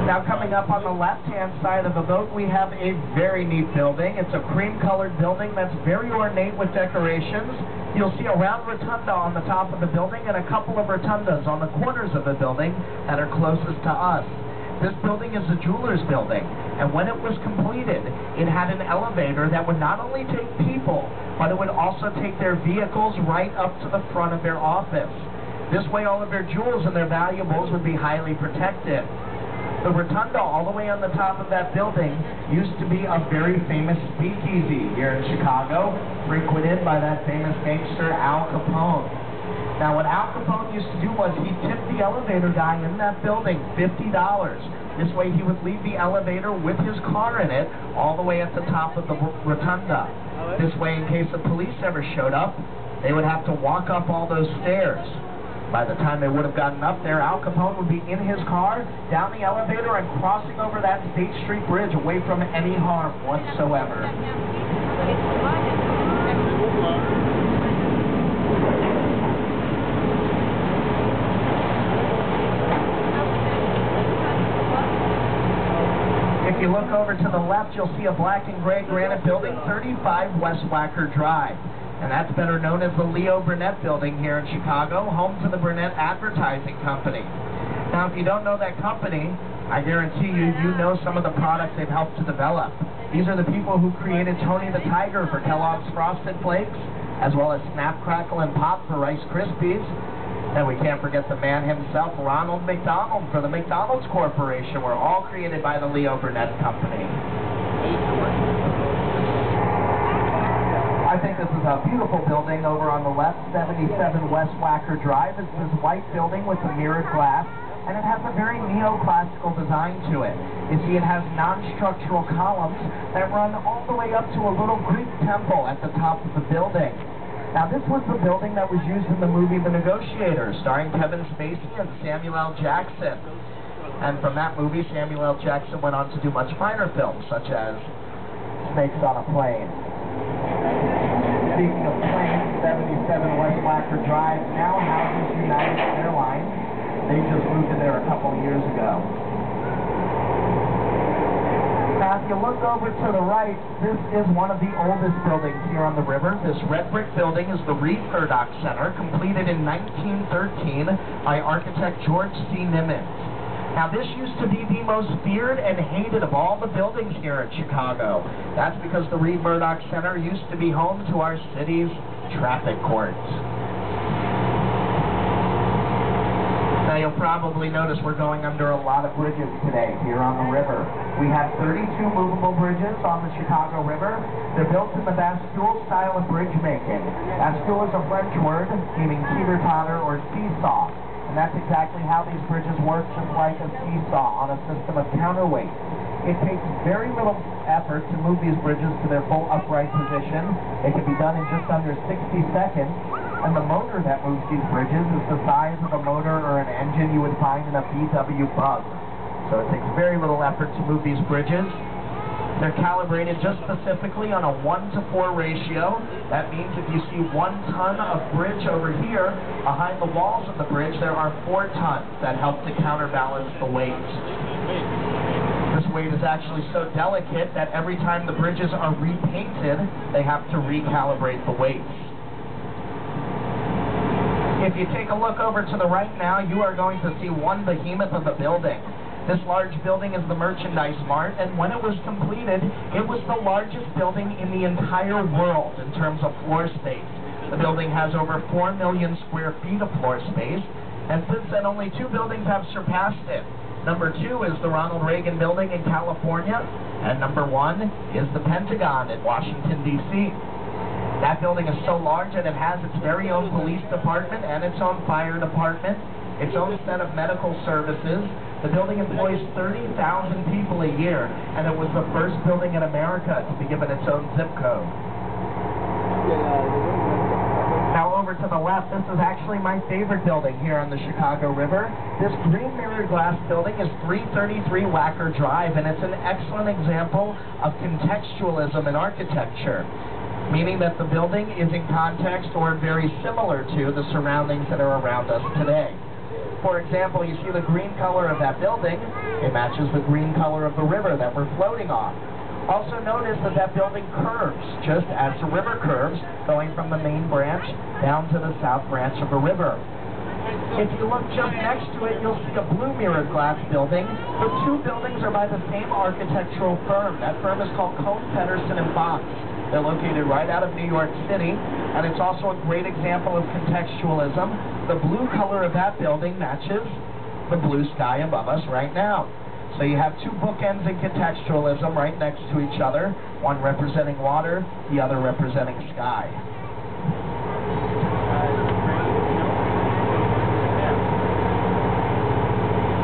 Now coming up on the left-hand side of the boat, we have a very neat building. It's a cream-colored building that's very ornate with decorations. You'll see a round rotunda on the top of the building and a couple of rotundas on the corners of the building that are closest to us. This building is a jeweler's building, and when it was completed, it had an elevator that would not only take people, but it would also take their vehicles right up to the front of their office. This way all of their jewels and their valuables would be highly protected. The rotunda all the way on the top of that building used to be a very famous speakeasy here in Chicago, frequented by that famous gangster Al Capone. Now what Al Capone used to do was he tipped the elevator guy in that building $50. This way he would leave the elevator with his car in it all the way at the top of the rotunda. This way, in case the police ever showed up, they would have to walk up all those stairs. By the time they would have gotten up there, Al Capone would be in his car, down the elevator, and crossing over that State Street Bridge away from any harm whatsoever. If you look over to the left, you'll see a black and gray granite building, 35 West Wacker Drive. And that's better known as the Leo Burnett Building here in Chicago, home to the Burnett Advertising Company. Now, if you don't know that company, I guarantee you, you know some of the products they've helped to develop. These are the people who created Tony the Tiger for Kellogg's Frosted Flakes, as well as Snap, Crackle, and Pop for Rice Krispies. And we can't forget the man himself, Ronald McDonald, for the McDonald's Corporation, were all created by the Leo Burnett Company. I think this is a beautiful building over on the left, 77 West Wacker Drive. It's this white building with the mirrored glass, and it has a very neoclassical design to it. You see, it has non-structural columns that run all the way up to a little Greek temple at the top of the building. Now, this was the building that was used in the movie The Negotiator, starring Kevin Spacey and Samuel L. Jackson. And from that movie, Samuel L. Jackson went on to do much finer films, such as Snakes on a Plane. Speaking of planes, 77 West Wacker Drive now houses United Airlines. They just moved in there a couple of years ago. Now, if you look over to the right, this is one of the oldest buildings here on the river. This red brick building is the Reed Murdoch Center, completed in 1913 by architect George C. Nimitz. Now, this used to be the most feared and hated of all the buildings here in Chicago. That's because the Reed Murdoch Center used to be home to our city's traffic courts. Now, you'll probably notice we're going under a lot of bridges today here on the river. We have 32 movable bridges on the Chicago River. They're built in the Bastille style of bridge making. Bastille is a French word meaning teeter-totter or seesaw. And that's exactly how these bridges work, just like a seesaw on a system of counterweight. It takes very little effort to move these bridges to their full upright position. It can be done in just under 60 seconds. And the motor that moves these bridges is the size of a motor or an engine you would find in a VW Bug. So it takes very little effort to move these bridges. They're calibrated just specifically on a 1-to-4 ratio. That means if you see 1 ton of bridge over here, behind the walls of the bridge, there are 4 tons that help to counterbalance the weight. This weight is actually so delicate that every time the bridges are repainted, they have to recalibrate the weight. If you take a look over to the right now, you are going to see one behemoth of a building. This large building is the Merchandise Mart, and when it was completed, it was the largest building in the entire world in terms of floor space. The building has over 4 million square feet of floor space, and since then only 2 buildings have surpassed it. Number 2 is the Ronald Reagan Building in California, and number 1 is the Pentagon in Washington, D.C. That building is so large that it has its very own police department and its own fire department, its own set of medical services. The building employs 30,000 people a year, and it was the first building in America to be given its own zip code. Now over to the left, this is actually my favorite building here on the Chicago River. This green mirrored glass building is 333 Wacker Drive, and it's an excellent example of contextualism in architecture, meaning that the building is in context or very similar to the surroundings that are around us today. For example, you see the green color of that building, it matches the green color of the river that we're floating on. Also notice that that building curves, just as the river curves, going from the main branch down to the south branch of the river. If you look just next to it, you'll see a blue mirrored glass building. The two buildings are by the same architectural firm. That firm is called Kohn Pedersen and Box. They're located right out of New York City, and it's also a great example of contextualism. The blue color of that building matches the blue sky above us right now. So you have two bookends in contextualism right next to each other, one representing water, the other representing sky.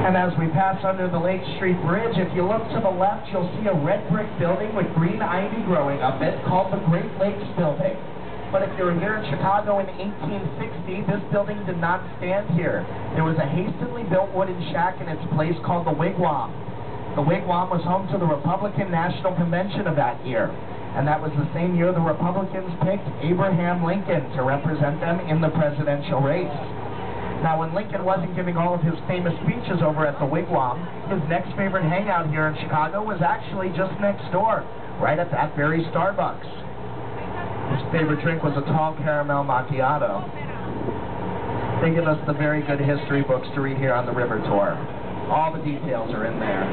And as we pass under the Lake Street Bridge, if you look to the left, you'll see a red brick building with green ivy growing up it called the Great Lakes Building. But if you were here in Chicago in 1860, this building did not stand here. There was a hastily built wooden shack in its place called the Wigwam. The Wigwam was home to the Republican National Convention of that year. And that was the same year the Republicans picked Abraham Lincoln to represent them in the presidential race. Now, when Lincoln wasn't giving all of his famous speeches over at the Wigwam, his next favorite hangout here in Chicago was actually just next door, right at that very Starbucks. His favorite drink was a tall caramel macchiato. They give us the very good history books to read here on the River Tour. All the details are in there.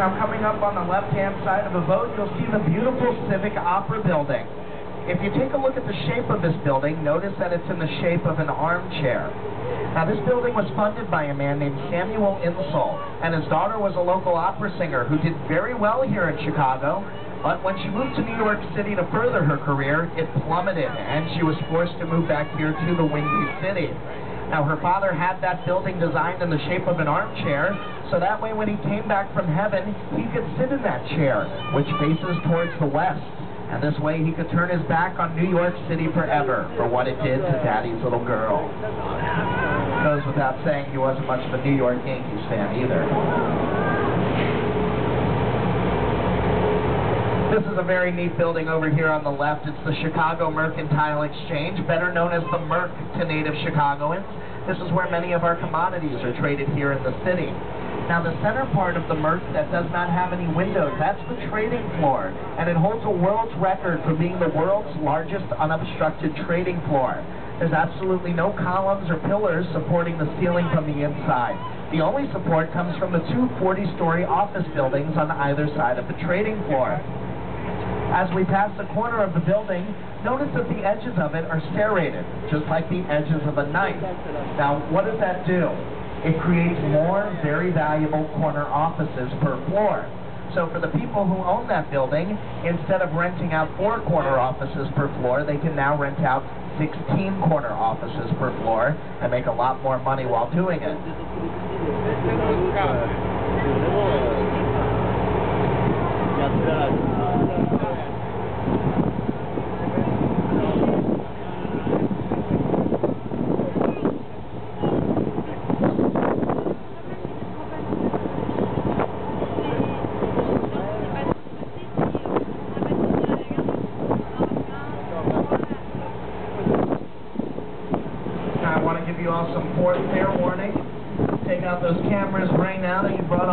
Now, coming up on the left-hand side of the boat, you'll see the beautiful Civic Opera building. If you take a look at the shape of this building, notice that it's in the shape of an armchair. Now, this building was funded by a man named Samuel Insull, and his daughter was a local opera singer who did very well here in Chicago, but when she moved to New York City to further her career, it plummeted, and she was forced to move back here to the Windy City. Now, her father had that building designed in the shape of an armchair, so that way when he came back from heaven, he could sit in that chair, which faces towards the west. And this way he could turn his back on New York City forever for what it did to Daddy's little girl. Goes without saying he wasn't much of a New York Yankees fan either. This is a very neat building over here on the left. It's the Chicago Mercantile Exchange, better known as the Merc to native Chicagoans. This is where many of our commodities are traded here in the city. Now, the center part of the Merc that does not have any windows, that's the trading floor, and it holds a world's record for being the world's largest unobstructed trading floor. There's absolutely no columns or pillars supporting the ceiling from the inside. The only support comes from the two 40-story office buildings on either side of the trading floor. As we pass the corner of the building, notice that the edges of it are serrated, just like the edges of a knife. Now, what does that do? It creates more very valuable corner offices per floor. So for the people who own that building, instead of renting out 4 corner offices per floor, they can now rent out 16 corner offices per floor and make a lot more money while doing it. I want to give you all some fair warning. Take out those cameras right now that you brought